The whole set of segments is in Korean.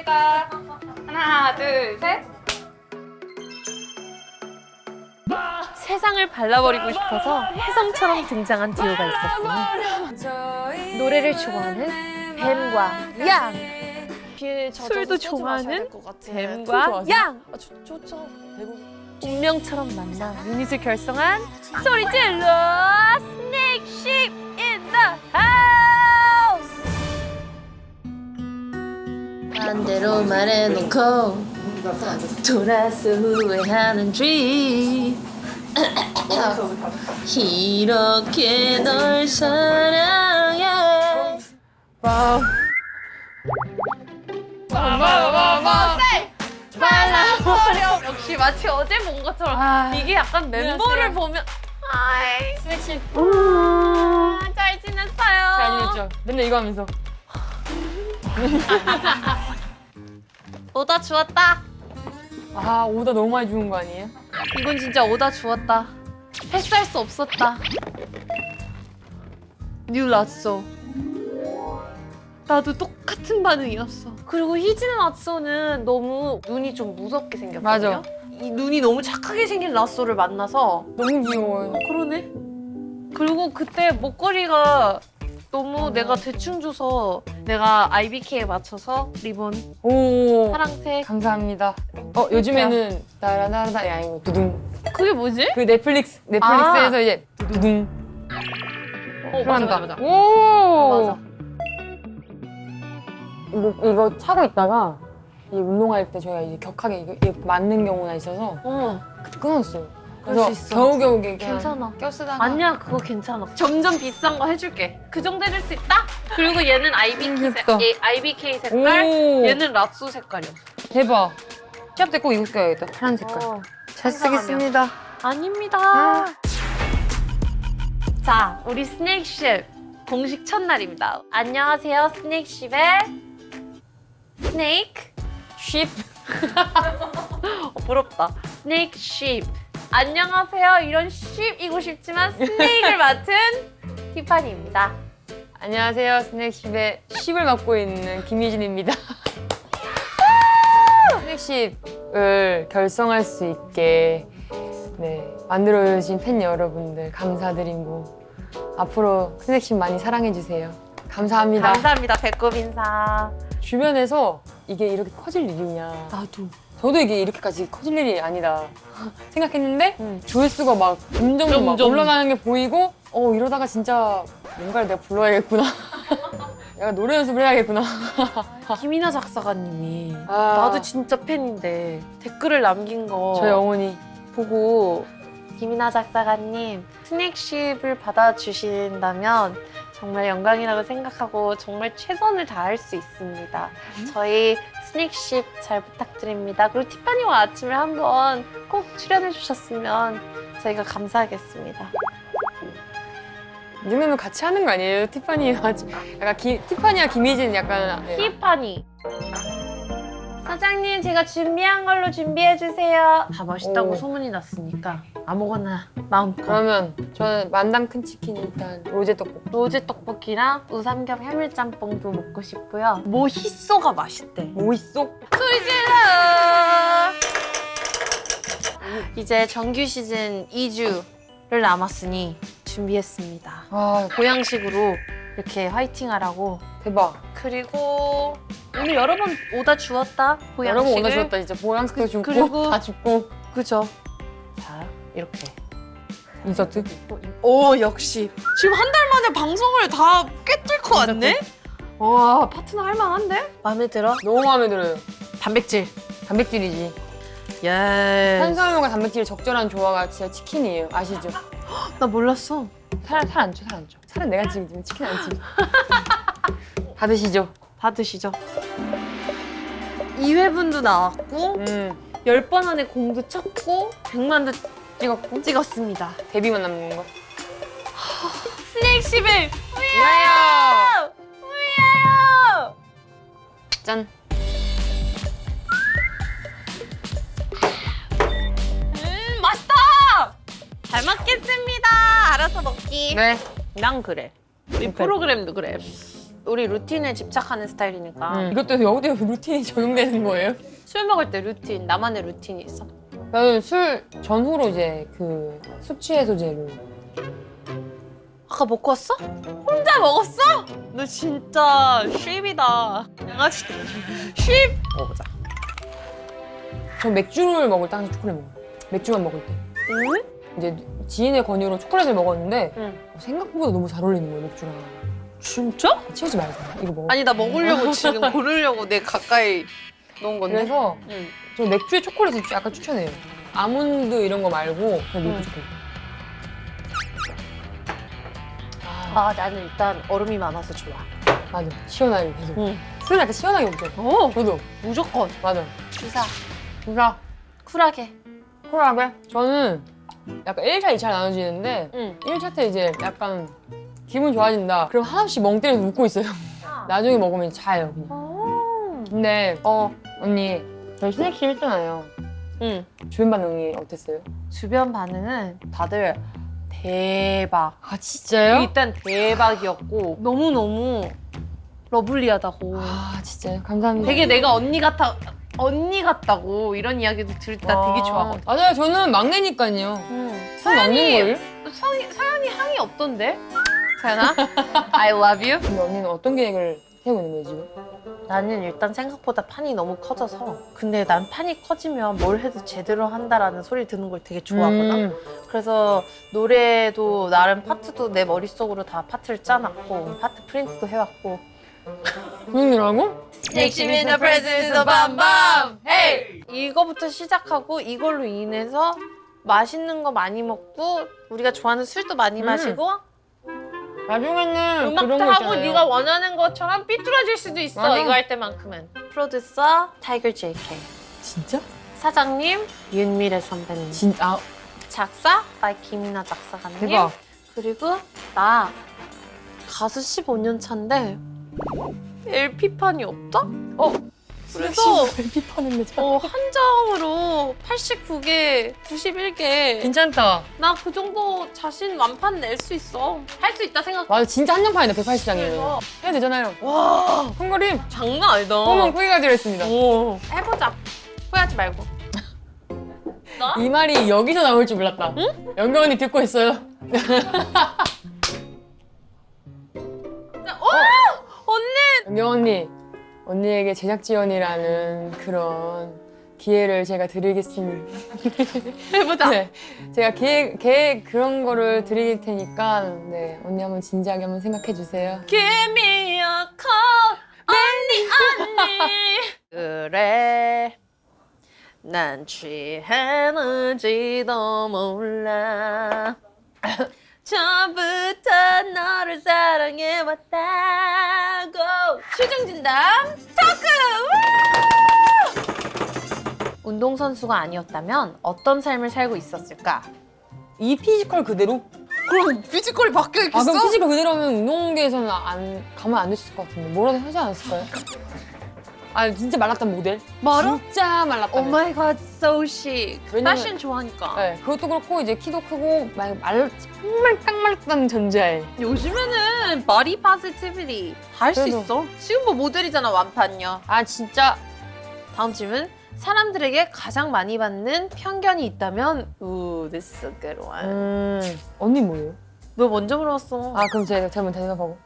갑니다. 하나, 둘, 셋. 세상을 발라버리고 싶어서 혜성처럼 등장한 듀오가 있었으니 노래를 좋아하는 뱀과 양, 술도 좋아하는 뱀과 양, 좋죠. 배고. 운명처럼 만나 유닛을 결성한 소리 질러 스네이크십 in the house. 반대로 말해놓고 돌아서 후회하는 dream. 이렇게 널 사랑해. 와우. 빨라버려. 역시 마치 어제 본 것처럼 이게 약간 멤버를 보면 하이 스낵십 잘 지냈어요. 잘 지냈죠? 맨날 이거 하면서. 오다 주웠다. 아, 오다 너무 많이 주는 거 아니에요? 이건 진짜 오다 주웠다. 패스할 수 없었다. 뉴 라쏘. 나도 똑같은 반응이었어. 그리고 희진 라쏘는 너무 눈이 좀 무섭게 생겼거든요. 맞아. 이 눈이 너무 착하게 생긴 라쏘를 만나서 너무 귀여워요. 그러네. 그리고 그때 목걸이가 너무 내가 대충 줘서 내가 IBK에 맞춰서 리본 오, 파랑색. 감사합니다. 요즘에는 나라나라나 아니고 두둥. 그게 뭐지? 그 넷플릭스에서 이제 두둥. 맞아. 오, 맞아. 이거 차고 있다가 이 운동할 때 저희가 이제 격하게 이거 맞는 경우가 있어서 그때 끊었어요. 그럴 그래서 수 있어. 겨우겨우 그냥 괜찮아. 껴쓰다가 아니야, 그거 괜찮아. 점점 비싼 거 해줄게. 그 정도 해줄 수 있다? 그리고 얘는 귀엽다. IBK 색깔, 오, 얘는 랍소 색깔이었어. 대박. 시합 때 꼭 이거 껴야겠다. 파란 색깔. 잘 쓰겠습니다. 아닙니다. 자, 우리 스낵십 공식 첫날입니다. 안녕하세요, 스낵십의 스네이크 쉽. 부럽다. 스낵십. 안녕하세요. 이런 쉽이고 싶지만 스네이크를 맡은 티파니입니다. 안녕하세요. 스낵십의 쉽을 맡고 있는 김희진입니다. 스낵십을 결성할 수 있게 만들어주신 팬 여러분들 감사드리고 앞으로 스낵십 많이 사랑해주세요. 감사합니다. 감사합니다. 배꼽 인사. 주변에서 이게 이렇게 커질 일이냐. 나도. 저도 이게 이렇게까지 커질 일이 아니다 생각했는데 조회수가 막 점점 막 올라가는 게 보이고 이러다가 진짜 뭔가를 내가 불러야겠구나. 내가 노래 연습을 해야겠구나. 김이나 작사가님이 아. 나도 진짜 팬인데 댓글을 남긴 거 저희 어머니 보고 김이나 작사가님 스낵십을 받아주신다면 정말 영광이라고 생각하고 정말 최선을 다할 수 있습니다. 저희 스낵십 잘 부탁드립니다. 그리고 티파니와 아침을 한번 꼭 출연해 주셨으면 저희가 감사하겠습니다. 이 정도면 같이 하는 거 아니에요? 티파니와 약간 티파니와 김희진 약간 티파니. 사장님 제가 준비한 걸로 준비해 주세요. 다 맛있다고 오. 소문이 났으니까 아무거나 마음껏. 그러면 저는 만담 큰 치킨 일단 로제 떡볶이. 로제 떡볶이랑 우삼겹 해물짬뽕도 먹고 싶고요. 모히쏘가 맛있대. 뭐 있어? 소리 질러! 이제 정규 시즌 2주를 남았으니 준비했습니다. 와 보양식으로 이렇게 화이팅하라고. 대박. 그리고 오늘 여러 번 오다 주웠다. 보양식을. 여러 번 오다 주었다 진짜. 보양식도 줍고 그리고- 다 줍고. 그죠? 자, 이렇게. 인서트. 오, 역시. 지금 한 달 만에 방송을 다 꿰뚫고 왔네? 와, 파트너 할만한데? 마음에 들어? 너무 마음에 들어요. 단백질. 단백질이지. 예. 탄수화물과 단백질 적절한 조화가 진짜 치킨이에요. 아시죠? 나 몰랐어. 살 안 쪄, 살 안 쪄. 살은 내가 찌면 치킨 안 찌. 다 드시죠? 다 드시죠. 2회분도 나왔고 10번 안에 공도 쳤고 100만도 찍었고 찍었습니다. 데뷔만 남는 거. 스낵십을 야야! 우야요! 짠. 맛있다! 잘 먹겠습니다. 알아서 먹기. 네. 난 그래. 우리 오케이. 프로그램도 그래. 우리 루틴에 집착하는 스타일이니까 이것도 여기도 루틴이 적용되는 거예요? 술 먹을 때 루틴, 나만의 루틴이 있어? 나는 술 전후로 이제 그 숙취 해소제를 아까 먹고 왔어? 혼자 먹었어? 너 진짜 쉽이다. 내가 진짜 쉽. 먹어보자. 전 맥주를 먹을 때 항상 초콜릿 먹어요. 맥주만 먹을 때. 응? 이제 지인의 권유로 초콜릿을 먹었는데 응. 생각보다 너무 잘 어울리는 거예요, 맥주랑. 진짜? 치우지 말고 이거 먹어. 아니 나 먹으려고 지금 고르려고 내 가까이 놓은 건데. 그래서 응. 저 맥주에 초콜릿을 약간 추천해요. 아몬드 이런 거 말고 그냥 밀크 초콜릿. 아 나는 일단 얼음이 많아서 좋아. 맞아. 시원하게 계속. 응. 술을 약간 시원하게 먹죠. 오 저도. 무조건. 맞아. 주사. 진짜 쿨하게. 쿨하게. 저는 약간 1차, 2차 나눠지는데 응. 1차 때 이제 약간 기분 좋아진다. 그럼 하나씩 멍 때려서 웃고 있어요. 나중에 먹으면 자요, 그냥. 근데 언니 저희 스낵십 했잖아요. 응. 주변 반응이 어땠어요? 주변 반응은 다들 대박. 아 진짜요? 일단 대박이었고 너무너무 러블리하다고. 아 진짜요? 감사합니다. 되게 내가 언니 같다고 이런 이야기도 들을 때 나 되게 좋아하거든. 맞아요. 저는 막내니까요. 전 막내인 걸. 서연이 항이 없던데? 서연아, I love you. 근데 언니는 어떤 계획을 세우고 있는 거예요 지금? 나는 일단 생각보다 판이 너무 커져서 근데 난 판이 커지면 뭘 해도 제대로 한다라는 소리 듣는 걸 되게 좋아하거든. 그래서 노래도 나름 파트도 내 머릿속으로 다 파트를 짜놨고 파트 프린트도 해왔고 무슨 일하고? Snakeship in the presence of 밤밤! Hey! 이거부터 시작하고 이걸로 인해서 맛있는 거 많이 먹고 우리가 좋아하는 술도 많이 마시고 나중에는 음악도 그런 거 하고 있잖아요. 네가 원하는 것처럼 삐뚤어질 수도 있어. 맞아. 이거 할 때만큼은. 프로듀서 타이거 JK, 진짜? 사장님 윤미래 선배님, 진짜? 작사 바이 김이나 작사가님. 대박. 그리고 나 가수 15년 차인데 LP판이 없다? 그래서 LP판을 내 한정으로 89개, 91개. 괜찮다. 나 그 정도 자신 완판 낼 수 있어. 할 수 있다 생각. 맞아 진짜 한정판이다 180장이면. 그래서 해야 되잖아요. 와 헝가림 장난 아니다. 꼬문 크기가 들어있습니다. 오. 해보자. 후회하지 말고. 나? 이 말이 여기서 나올 줄 몰랐다. 응? 연경 언니 듣고 있어요. 언니! 연경 언니에게 제작 지원이라는 그런 기회를 제가 드리겠습니다. 해보자. 네, 제가 계획 그런 거를 드릴 테니까 네 언니 한번 진지하게 한번 생각해 주세요. Give me a call, 언니. 그래, 난 취했는지도 몰라. 처음부터 너를 사랑해왔다고. 최종진담 토크! 운동선수가 아니었다면 어떤 삶을 살고 있었을까? 이 피지컬 그대로? 그럼 피지컬이 바뀌어 아 그럼 피지컬 그대로면 운동계에서는 가면 안 됐을 것 같은데 뭐라도 하지 않았을까요? 아 진짜 말랐던 모델? 말아? 진짜 말랐던 오 마이 갓, so chic. 왜냐면- 패션 좋아하니까. 네, 그것도 그렇고 이제 키도 크고 정말 딱 말랐던 존재. 요즘에는 바디 포지티비티 다 할 수 그래도- 있어. 지금 뭐 모델이잖아, 완판녀. 아 진짜 다음 질문. 사람들에게 가장 많이 받는 편견이 있다면 this is a good one. 언니 뭐예요? 너 먼저 물어봤어. 아 그럼 제가 먼저 대답하고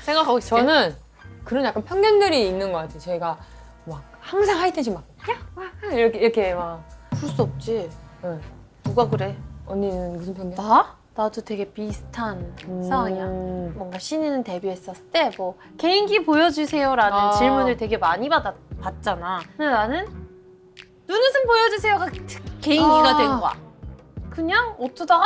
생각하고 있을게. 저는 그런 약간 편견들이 있는 것 같아요. 제가 막 항상 하이텐션 막 이렇게 막 그럴 수 없지. 네. 누가 그래? 언니는 무슨 편견? 나? 나도 되게 비슷한 상황이야. 뭔가 신인 데뷔했었을 때 뭐 개인기 보여주세요라는 아. 질문을 되게 많이 받잖아. 근데 나는 눈웃음 보여주세요가 개인기가 아. 된 거야. 그냥 어쩌다가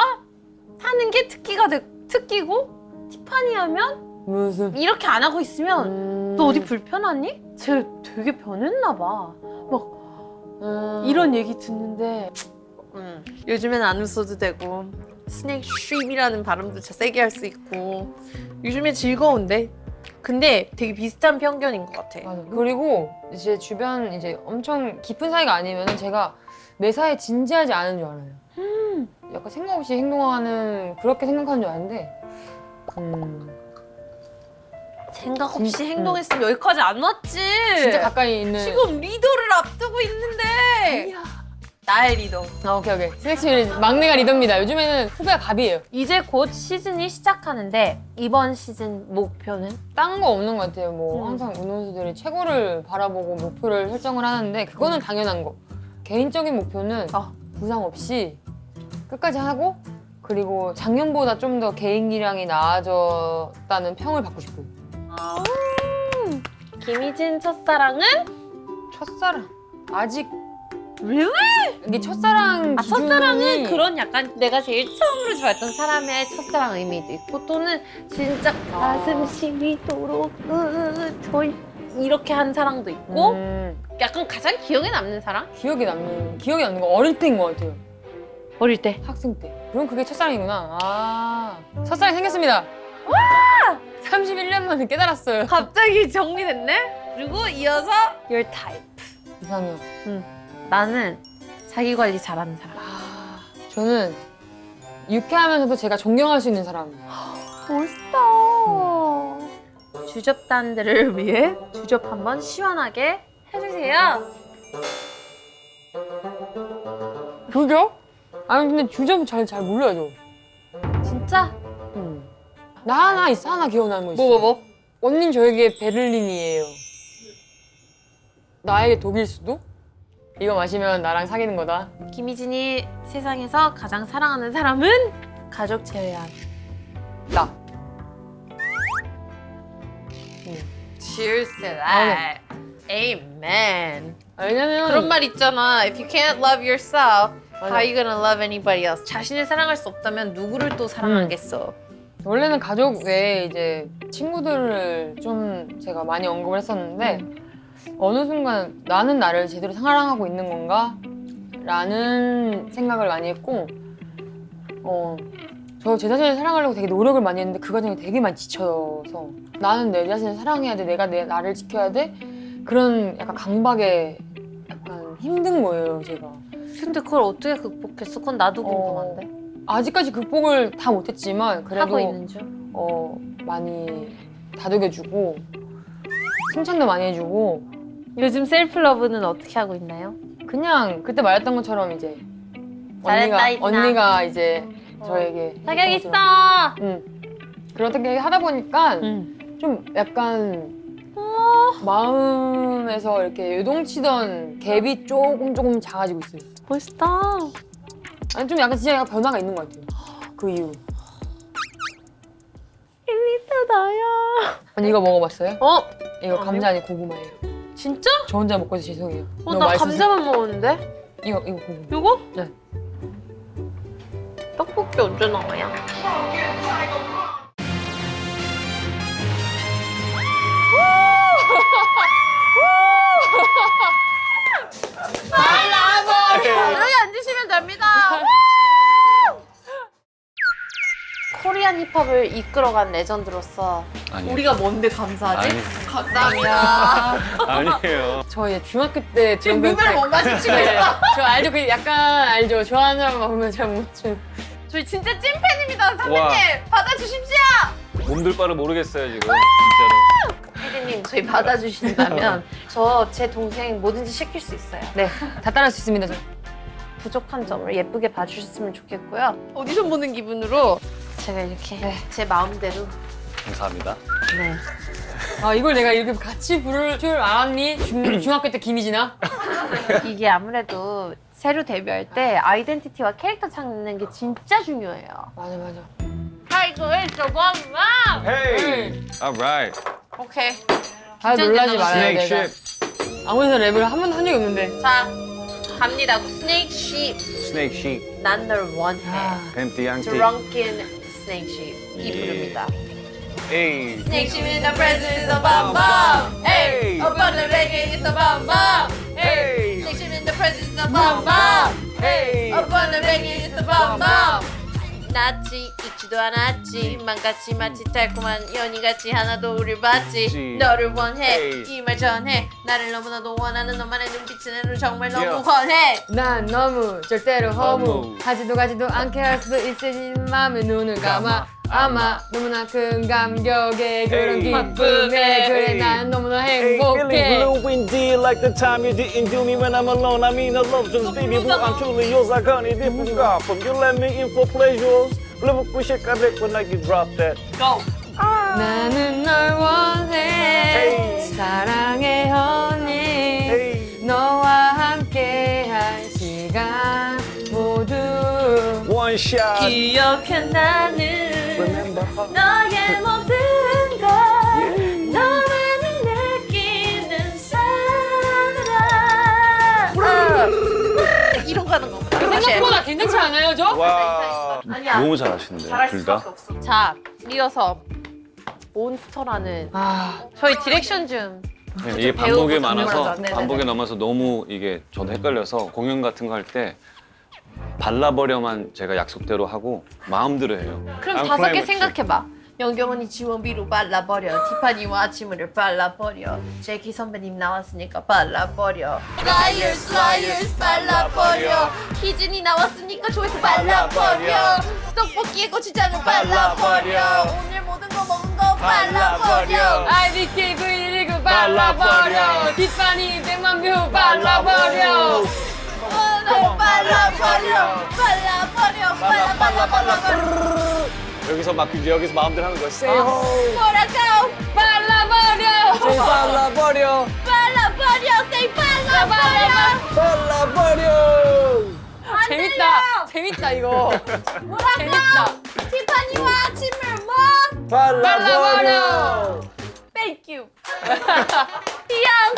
하는 게 특기고 티파니 하면 무슨 이렇게 안 하고 있으면 너 어디 불편하니? 쟤 되게 변했나 봐. 이런 얘기 듣는데 요즘엔 안 웃어도 되고 스낵쉽이라는 발음도 진짜 세게 할 수 있고 요즘엔 즐거운데 근데 되게 비슷한 편견인 것 같아. 맞아. 그리고 제 주변 이제 엄청 깊은 사이가 아니면 제가 매사에 진지하지 않은 줄 알아요. 약간 생각 없이 행동하는 그렇게 생각하는 줄 아는데 생각 없이 행동했으면 여기까지 안 왔지. 진짜 가까이 있는. 지금 리더를 앞두고 있는데. 나의 리더. 아, 오케이. 스낵시 막내가 리더입니다. 요즘에는 후배가 갑이에요. 이제 곧 시즌이 시작하는데 이번 시즌 목표는? 딴 거 없는 것 같아요. 뭐 항상 운동선수들이 최고를 바라보고 목표를 설정을 하는데 그거는 당연한 거. 개인적인 목표는 부상 없이 끝까지 하고 그리고 작년보다 좀 더 개인기량이 나아졌다는 평을 받고 싶어요. 김희진 첫사랑은? 첫사랑 아직 Really? 이게 첫사랑 기준이 첫사랑은 그런 약간 내가 제일 처음으로 좋아했던 사람의 첫사랑 의미도 있고 또는 진짜 가슴 시리도록 저 이렇게 한 사랑도 있고 약간 가장 기억에 남는 사랑? 기억에 남는 거 어릴 때인 것 같아요. 어릴 때. 학생 때. 그럼 그게 첫사랑이구나. 첫사랑이 생겼습니다. 와! 31년 만에 깨달았어요. 갑자기 정리됐네? 그리고 이어서 your type. 이상형. 나는 자기 관리 잘하는 사람. 저는 유쾌하면서도 제가 존경할 수 있는 사람. 멋있다. 주접단들을 위해 주접 한번 시원하게 해주세요. 그죠? 아니 근데 주접은 잘 몰라요. 진짜? 나 하나 기억나는 거 있어. 뭐? 언닌 저에게 베를린이에요. 나에게 독일 수도? 이거 마시면 나랑 사귀는 거다. 김희진이 세상에서 가장 사랑하는 사람은 가족 제외한 나. Cheers to that. Amen. 왜냐면 그런 말 있잖아. If you can't love yourself, 맞아. how are you gonna love anybody else? 자신을 사랑할 수 없다면 누구를 또 사랑하겠어? 원래는 가족 외에 이제 친구들을 좀 제가 많이 언급을 했었는데 어느 순간 나는 나를 제대로 사랑하고 있는 건가? 라는 생각을 많이 했고 저 제 자신을 사랑하려고 되게 노력을 많이 했는데 그 과정이 되게 많이 지쳐서 나는 내 자신을 사랑해야 돼, 내가 나를 지켜야 돼 그런 약간 강박에 약간 힘든 거예요, 제가. 근데 그걸 어떻게 극복했어? 그건 나도 궁금한데. 아직까지 극복을 다 못했지만 그래도 하고 있는 중? 많이 다독여주고 칭찬도 많이 해주고 요즘 셀프 러브는 어떻게 하고 있나요? 그냥 그때 말했던 것처럼 이제 잘했다, 이진아. 언니가 이제 저에게 자격 있어. 그렇게 하다 보니까 좀 약간 마음에서 이렇게 요동치던 갭이 조금 작아지고 있어요. 멋있다. 아니 좀 약간 진짜 변화가 있는 것 같아요. 그 이후. 1리터 나야. 언니 이거 먹어봤어요? 이거 아니요. 감자 아니고 고구마예요. 진짜? 저 혼자 먹고 해서 죄송해요. 너무 나 맛있어서. 감자만 먹었는데. 이거 고구마. 이거? 네. 떡볶이 언제 나와요? 여기 앉으시면 됩니다. 코리안 힙합을 이끌어간 레전드로서 아니에요. 우리가 뭔데 감사하지? 아니. 감사합니다. 아니에요. 저 이제 중학교 때 지금 들은 눈을 못 마주치고 있어. 저 알죠? 그 약간 알죠? 좋아하는 사람 보면 잘 못 맞추는. 저희 진짜 찐팬입니다, 선배님. 와. 받아주십시오. 몸둘 바를 모르겠어요 지금 진짜로. 혜리님 저희 받아주신다면 제 동생 뭐든지 시킬 수 있어요. 네, 다 따라할 수 있습니다. 저. 부족한 점을 예쁘게 봐주셨으면 좋겠고요. 오디션 보는 기분으로 제가 이렇게 제 마음대로. 감사합니다. 네. 아 이걸 내가 이렇게 같이 부를 줄 알았니? 중학교 때 김희진아? 이게 아무래도 새로 데뷔할 때 아이덴티티와 캐릭터 찾는 게 진짜 중요해요. 맞아. 아이고, 저거구나. Hey, alright. 오케이. 아 놀라지 말아요 Snake 내가. ship, 아무래도 랩을 한 번도 한 적이 없는데. 자, 갑니다. 스네이크 쉽. snake sheep, 난 널 원해. empty antique. Drunken snake sheep. 이 예. 부릅니다. Hey, Snake sheep in the presence of bum bum. Hey, upon the reggae is the bum bum. Hey, snake sheep in the presence of bum bum. hey. upon the reggae is the bum bum. 낫지 익지도 않았지 망같이 마치 달콤한 연희같이 하나도 우릴 봤지 너를 원해 Hey. 이 말 전해 나를 너무나도 원하는 너만의 눈빛은 나를 정말 너무 Yeah. 원해. 난 너무 절대로 허무 허무. 가지도 않게 할 수도 있으니 맘에 눈을 감아 아마 너무나 큰 감격에 그런 에이. 기쁨에 그래 에이. 난 너무나 Hey, feeling 행복해. blue indeed, like the time you didn't do me when I'm alone. I mean, I love just baby, but I'm truly yours like honey dip from God. From you let me in for pleasures. Live with shit, I when I you drop that. Go. 나는 널 원해 Hey. 사랑해 honey Hey, 너와 함께한 시간 모두 one shot. 기억해 나는 Remember how? 너의 모든 걸 너만을 느끼는 사람 이런 거 하는 거 생각보다 괜찮지 않아요 저? 와, 아니야. 너무 잘하시는데 잘할 둘 다. 수밖에 없어. 자 이어서 몬스터라는 아 저희 디렉션 좀 네, 이게 배우고 반복에 장면을 많아서 하자. 네네네. 반복에 남아서 너무 이게 저도 헷갈려서 공연 같은 거 할 때 발라버려만 제가 약속대로 하고 마음대로 해요. 그럼 I'm 5개 playing with you. 생각해봐 영경언니 지원비로 발라버려 티파니와 아침을 발라버려 제키 선배님 나왔으니까 발라버려 Flyers Flyers 발라버려 희진이 나왔으니까 조회수 발라버려 떡볶이에 고추장을 발라버려 오늘 모든 거 먹은 거 발라버려 IDK V19 발라버려 티파니 100만 뷰 발라버려 발라버려 발라버려 여기서 막 여기서 마음대로 하는 거야. Say ho. 뭐라고 발라버려 Say 발라버려. 발라버려 say 발라버려 발라버려. 재밌다 이거 재밌다 티파니와 아침을 먹 발라버려. Thank you 이양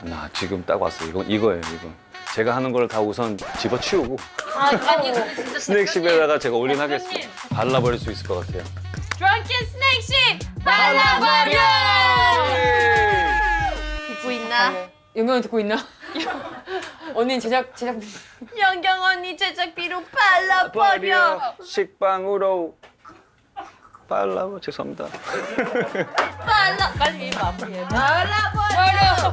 나 지금 딱 왔어. 이거예요. 이거. 제가 하는 걸 다 우선 집어치우고 아니 근데 진짜 스낵십에다가 제가 올인하겠습니다. 발라버릴 수 있을 것 같아요. Drunken 스낵십 발라버려 듣고 있나? 영경이 듣고 있나? 언니는 제작 영경 언니 제작비로 발라버려 식빵으로 발라버 죄송합니다. 발라 빨리 마무리해 발라버려